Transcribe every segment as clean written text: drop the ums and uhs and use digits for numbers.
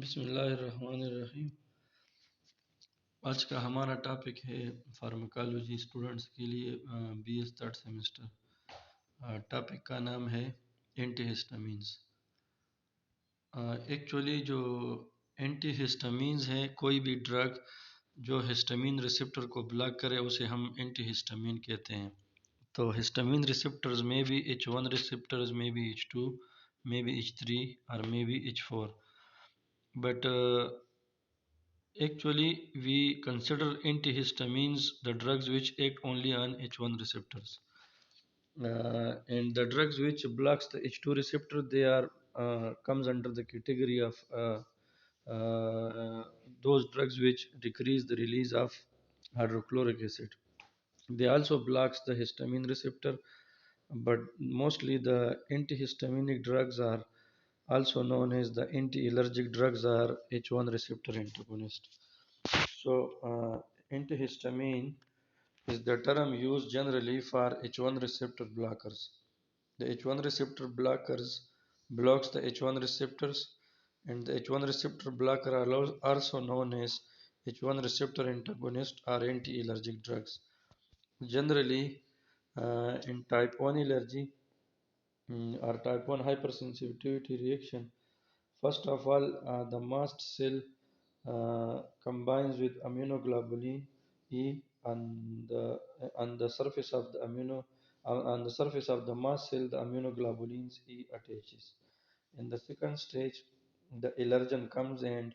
बिस्मिल्लाहिर्रहमानिर्रहीम। आज का हमारा टॉपिक है फार्माकोलॉजी स्टूडेंट्स के लिए बीएस थर्ड सेमेस्टर। टॉपिक का नाम है एंटीहिस्टामीन्स। एक्चुअली जो एंटीहिस्टामीन्स है, कोई भी ड्रग जो हिस्टामीन रिसेप्टर को ब्लॉक करे उसे हम एंटीहिस्टामीन कहते हैं। तो हिस्टामीन रिसेप्टर्स में भी H1 रिसेप्टर्स में भी H2 में भी H3 और में भी H4, but actually, we consider antihistamines the drugs which act only on H1 receptors. And the drugs which blocks the H2 receptor, they are comes under the category of those drugs which decrease the release of hydrochloric acid. They also blocks the histamine receptor, but mostly the antihistaminic drugs are also known as the anti-allergic drugs or H1 receptor antagonist. So, antihistamine is the term used generally for H1 receptor blockers. The H1 receptor blockers blocks the H1 receptors, and the H1 receptor blocker are also known as H1 receptor antagonist or anti-allergic drugs. Generally, in type 1 allergy or type 1 hypersensitivity reaction, first of all, the mast cell combines with immunoglobulin E on the surface of the on the surface of the mast cell. The immunoglobulins E attaches. In the second stage, the allergen comes and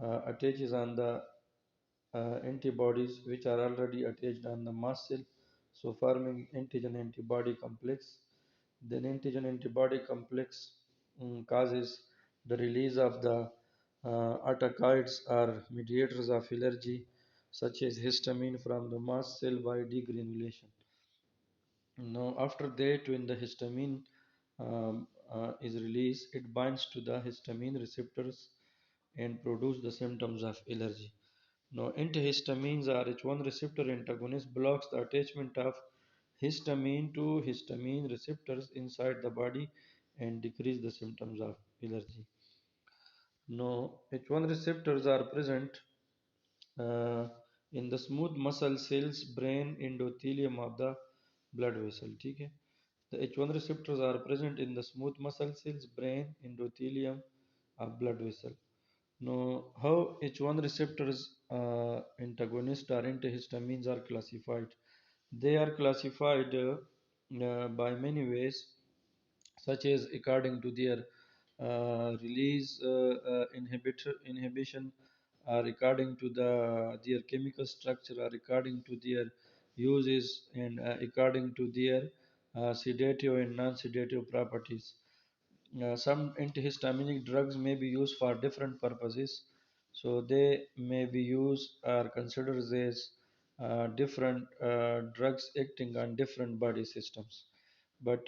attaches on the antibodies which are already attached on the mast cell, so forming antigen antibody complex. Then antigen antibody complex causes the release of the autocoids or mediators of allergy, such as histamine from the mast cell by degranulation. Now, after that, when the histamine is released, it binds to the histamine receptors and produce the symptoms of allergy. Now, antihistamines or H1 receptor antagonist blocks the attachment of histamine to histamine receptors inside the body and decrease the symptoms of allergy. Now, H1 receptors are present uh, in the smooth muscle cells, brain endothelium of the blood vessel. ठीक है? The H1 receptors are present in the smooth muscle cells, brain endothelium of blood vessel. Now, how H1 receptors antagonist or antihistamines are classified? They are classified by many ways, such as according to their release inhibition, or according to their chemical structure, or according to their uses, and according to their sedative and non-sedative properties. Some antihistaminic drugs may be used for different purposes, so they may be used or considered as different drugs acting on different body systems. But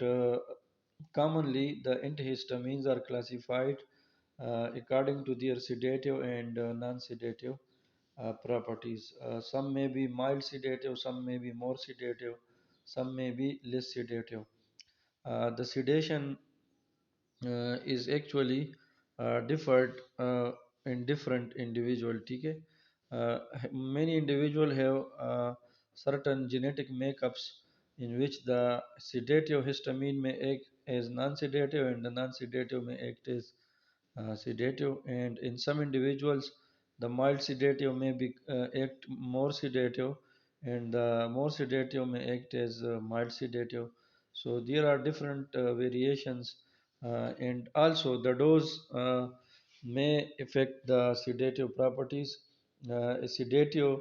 commonly, the antihistamines are classified according to their sedative and non-sedative properties. Some may be mild sedative, some may be more sedative, some may be less sedative. The sedation is actually differed in different individual. ठीक है? Many individual have certain genetic makeups in which the sedative histamine may act as non-sedative and the non-sedative may act as sedative, and in some individuals the mild sedative may be act more sedative, and the more sedative may act as mild sedative. So there are different variations, and also the dose may affect the sedative properties. A sedative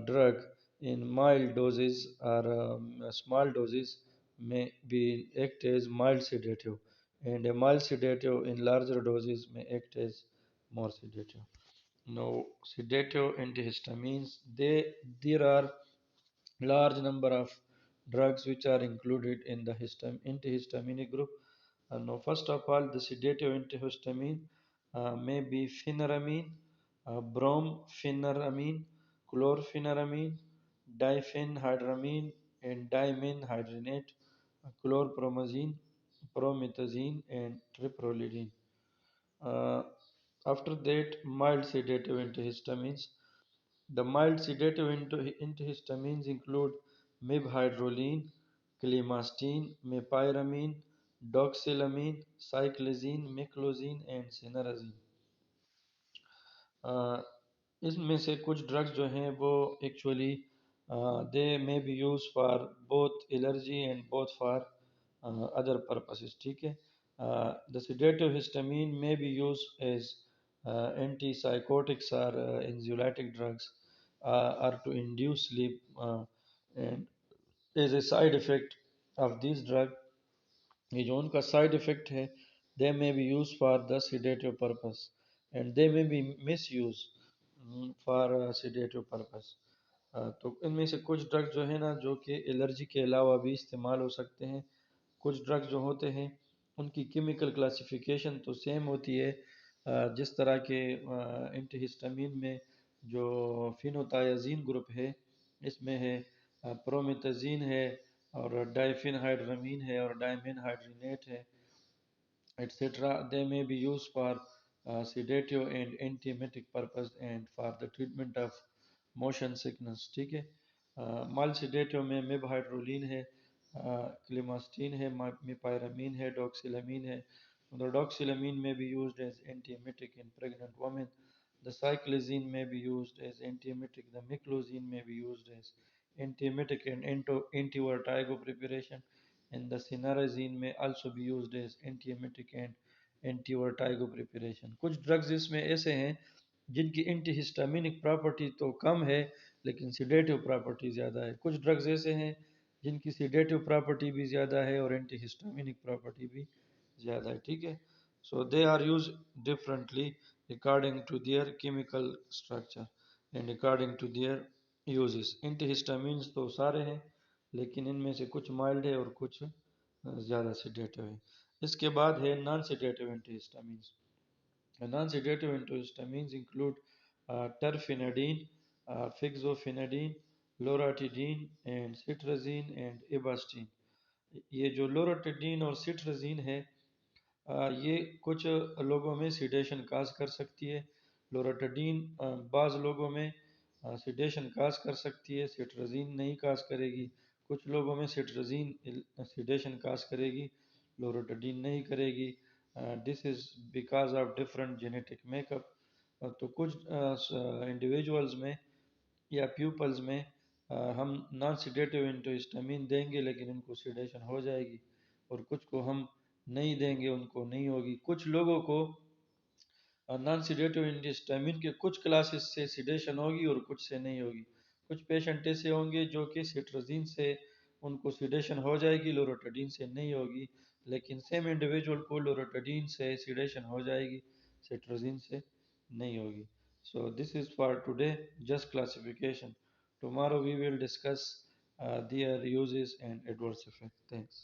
drug in mild doses or small doses may be act as mild sedative, and a mild sedative in larger doses may act as more sedative. Now, sedative antihistamines, there are large number of drugs which are included in the antihistaminic group. Now, first of all, the sedative antihistamine may be phenyramine, brompheniramine, chlorpheniramine, diphenhydramine, and dimenhydrinate, chlorpromazine, promethazine, and triptorelin. Uh, After that, mild sedative antihistamines. The mild sedative antihistamines include mibhydroline, clemastine, mepyramine, doxylamine, cyclizine, meclozine, and cinnarizine. Uh, इसमें से कुछ drugs जो हैं वो actually they may be use for both allergy and both for other purposes, ठीक है। The sedative histamine may be used as antipsychotics or anxiolytic drugs or to induce sleep, and as a side effect of these drugs, ये जो उनका side effect है, they may be use for the sedative purpose and they may be misuse for sedative purpose. तो इनमें से कुछ drugs जो है ना जो कि एलर्जी के अलावा भी इस्तेमाल हो सकते हैं। कुछ ड्रग्स जो होते हैं उनकी केमिकल क्लासिफिकेशन तो सेम होती है, जिस तरह के एंटीहिस्टामिन में जो फिनोतायाजीन ग्रुप है, इसमें है प्रोमेथाजीन है और डाइफिनहाइड्रामीन है और डायमेनहाइड्रिनेट है, etc. They may be used for sedative and antiemetic purpose and for the treatment of motion sickness, ठीक है। माइल्ड सेडेटिव में मिबहाइड्रोलिन है, क्लिमास्टिन है, मिपायरामीन है, डॉक्सिलामीन है। The doxylamine may be used as antiemetic in pregnant women. The cyclizine may be used as antiemetic. The meclozine may be used as antiemetic and antivertigo preparation. And the cinnarizine may also be used as antiemetic and antivertigo preparation. कुछ drugs इसमें ऐसे हैं जिनकी antihistaminic property तो कम है लेकिन sedative property ज़्यादा है। कुछ ड्रग्स ऐसे हैं जिनकी सिडेटिव प्रॉपर्टी भी ज़्यादा है और एंटीहिस्टामिनिक प्रॉपर्टी भी ज़्यादा है, ठीक है। So they are use differently according to their chemical structure and according to their uses. Antihistamines तो सारे हैं लेकिन इनमें से कुछ माइल्ड है और कुछ ज़्यादा सिडेटिव है। इसके बाद है non sedative antihistamines. Non-sedative antihistamines include terfenadine, fexofenadine, loratadine, and cetirizine and avastin। ये जो लोराटिडीन और सिट्रजीन है, ये कुछ लोगों में सिडेशन काज कर सकती है। लोराटिडीन बाज़ लोगों में सिडेशन काज कर सकती है, सिट्रजीन नहीं काज करेगी। कुछ लोगों में सिट्रजीन सिडेशन काज करेगी, लोराटिडीन नहीं करेगी। This is because of different genetic makeup. तो कुछ इंडिविजुअल्स में या प्यूपल्स में हम नॉन सिडेटिव एंटीहिस्टामिन देंगे लेकिन उनको सिडेशन हो जाएगी, और कुछ को हम नहीं देंगे उनको नहीं होगी। कुछ लोगों को नॉन सिडेटिव एंटीहिस्टामिन के कुछ क्लासेस से सिडेशन होगी और कुछ से नहीं होगी। कुछ पेशेंट ऐसे होंगे जो कि सिट्रजीन से उनको सिडेशन हो जाएगी, लोराटिडीन से नहीं होगी, लेकिन सेम इंडिविजुअल को लोराटिडीन से सिडेशन हो जाएगी, सिट्रजीन से नहीं होगी। So this is for today, just classification. Tomorrow we will discuss their uses and adverse effects. Thanks.